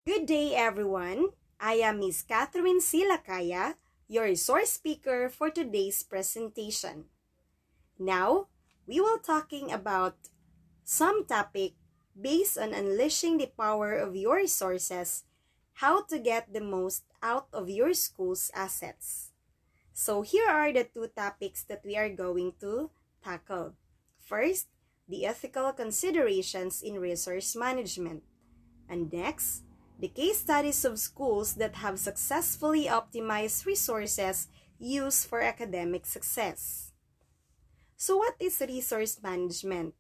Good day, everyone. I am Miss Catherine Silacaya, your resource speaker for today's presentation. Now, we will talking about some topic based on unleashing the power of your resources, how to get the most out of your school's assets. So here are the two topics that we are going to tackle. First, the ethical considerations in resource management. And next, the case studies of schools that have successfully optimized resources used for academic success. So what is resource management?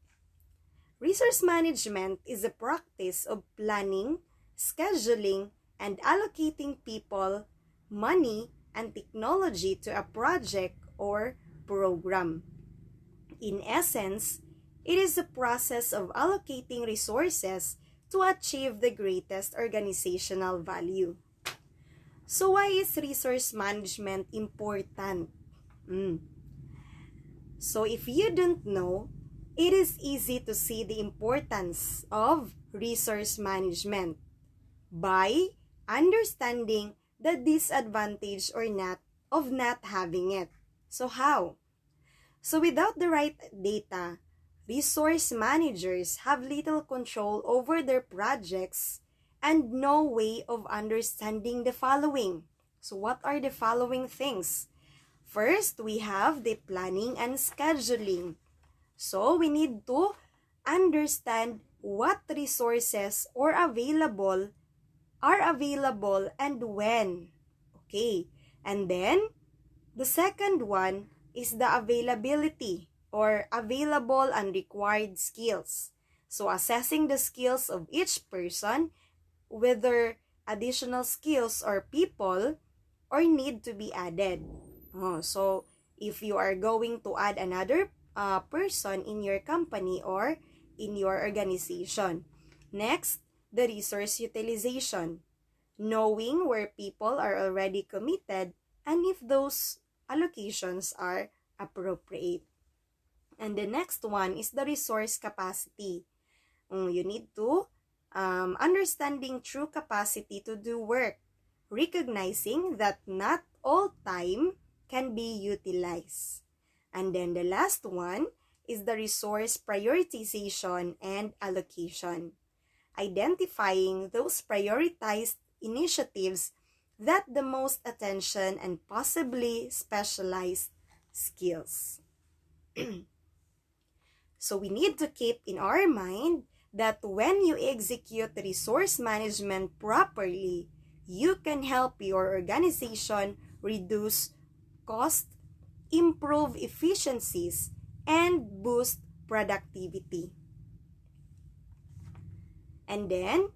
Resource management is a practice of planning, scheduling, and allocating people, money, and technology to a project or program. In essence, it is the process of allocating resources to achieve the greatest organizational value. So why is resource management important? So if you don't know, it is easy to see the importance of resource management by understanding the disadvantage or not of not having it. So how? So without the right data, resource managers have little control over their projects and no way of understanding the following. So what are the following things? First, we have the planning and scheduling. So we need to understand what resources are available and when. Okay. And then the second one is the availability or available and required skills. So assessing the skills of each person, whether additional skills or people or need to be added. So if you are going to add another person in your company or in your organization. Next, the resource utilization. Knowing where people are already committed and if those allocations are appropriate. And the next one is the resource capacity. You need to understanding true capacity to do work, recognizing that not all time can be utilized. And then the last one is the resource prioritization and allocation. Identifying those prioritized initiatives that the most attention and possibly specialized skills. So we need to keep in our mind that when you execute resource management properly, you can help your organization reduce cost, improve efficiencies, and boost productivity. And then,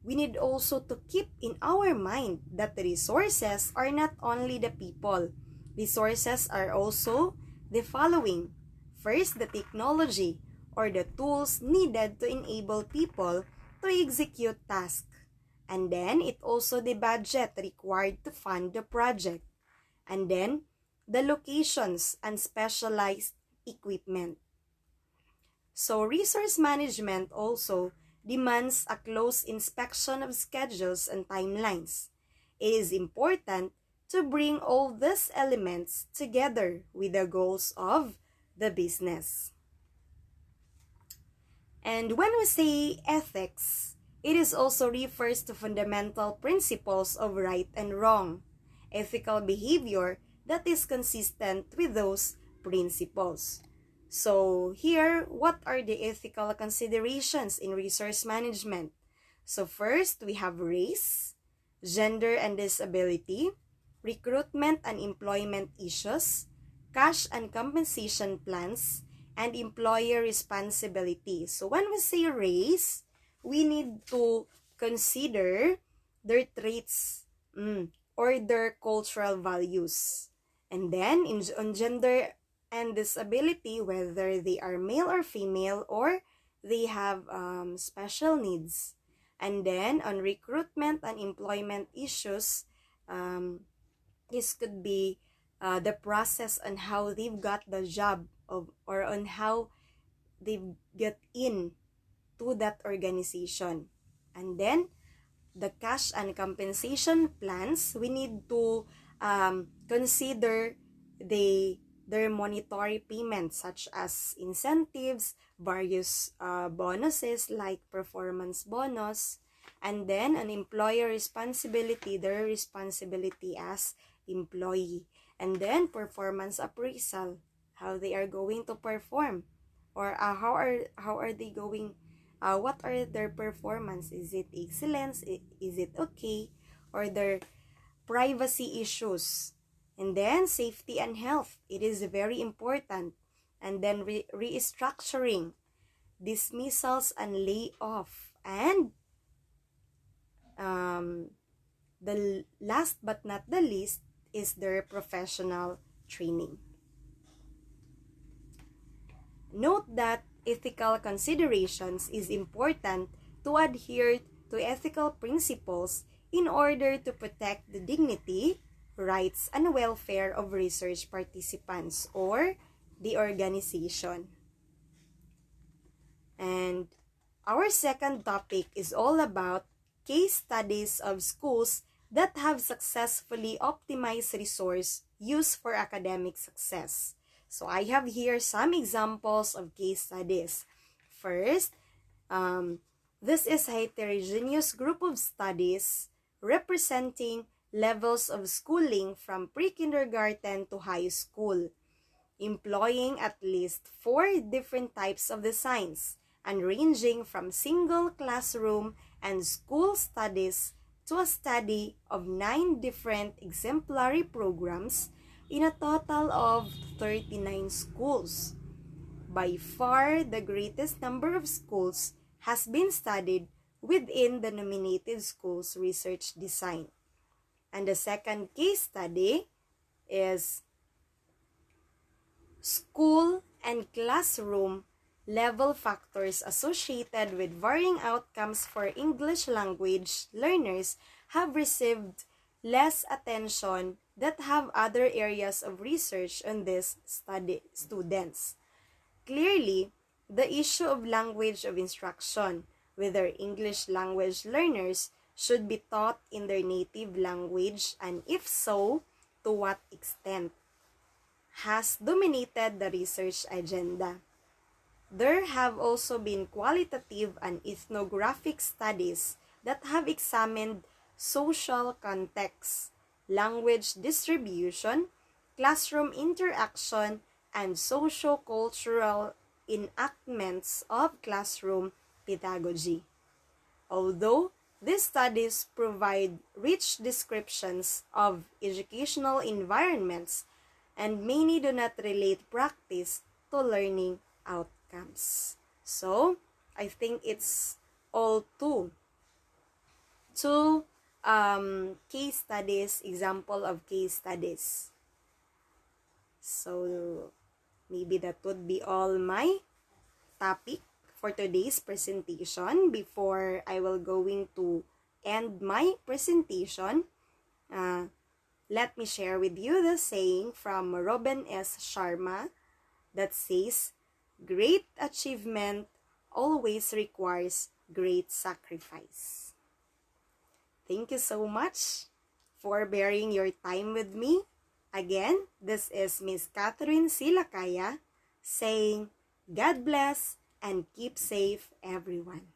we need also to keep in our mind that the resources are not only the people. Resources are also the following. First, the technology or the tools needed to enable people to execute tasks. And then, it also the budget required to fund the project. And then, the locations and specialized equipment. So, resource management also demands a close inspection of schedules and timelines. It is important to bring all these elements together with the goals of the business. And when we say ethics, it is also refers to fundamental principles of right and wrong, ethical behavior that is consistent with those principles. So here, what are the ethical considerations in resource management? So first, we have race, gender and disability, recruitment and employment issues, cash and compensation plans, and employer responsibility. So when we say race, we need to consider their traits or their cultural values. And then on gender and disability, whether they are male or female or they have special needs. And then on recruitment and employment issues, this could be the process on how they've got the job or on how they get in to that organization. And then the cash and compensation plans, we need to consider their monetary payments such as incentives, various bonuses like performance bonus, and then an employer responsibility, their responsibility as employee, and then performance appraisal, how they are going to perform, or how are they going, what are their performance, is it excellence, is it okay, or their privacy issues. And then safety and health, it is very important. And then restructuring, dismissals and layoff, and the last but not the least is their professional training. Note that ethical considerations is important to adhere to ethical principles in order to protect the dignity, rights, and welfare of research participants or the organization. And our second topic is all about case studies of schools that have successfully optimized resource use for academic success. So I have here some examples of case studies. First, this is a heterogeneous group of studies representing levels of schooling from pre-kindergarten to high school, employing at least 4 different types of designs and ranging from single classroom and school studies to a study of 9 different exemplary programs in a total of 39 schools. By far, the greatest number of schools has been studied within the nominated schools research design. And the second case study is school and classroom level factors associated with varying outcomes for English language learners have received less attention that have other areas of research on these students. Clearly, the issue of language of instruction, whether English language learners should be taught in their native language, and if so, to what extent, has dominated the research agenda. There have also been qualitative and ethnographic studies that have examined social context, language distribution, classroom interaction, and socio-cultural enactments of classroom pedagogy. Although these studies provide rich descriptions of educational environments, and many do not relate practice to learning outcomes. So, I think it's all two case studies, example of case studies. So, maybe that would be all my topic for today's presentation. Before I will going to end my presentation, let me share with you the saying from Robin S. Sharma that says, "Great achievement always requires great sacrifice." Thank you so much for bearing your time with me. Again, this is Miss Catherine Silacaya saying, God bless and keep safe, everyone.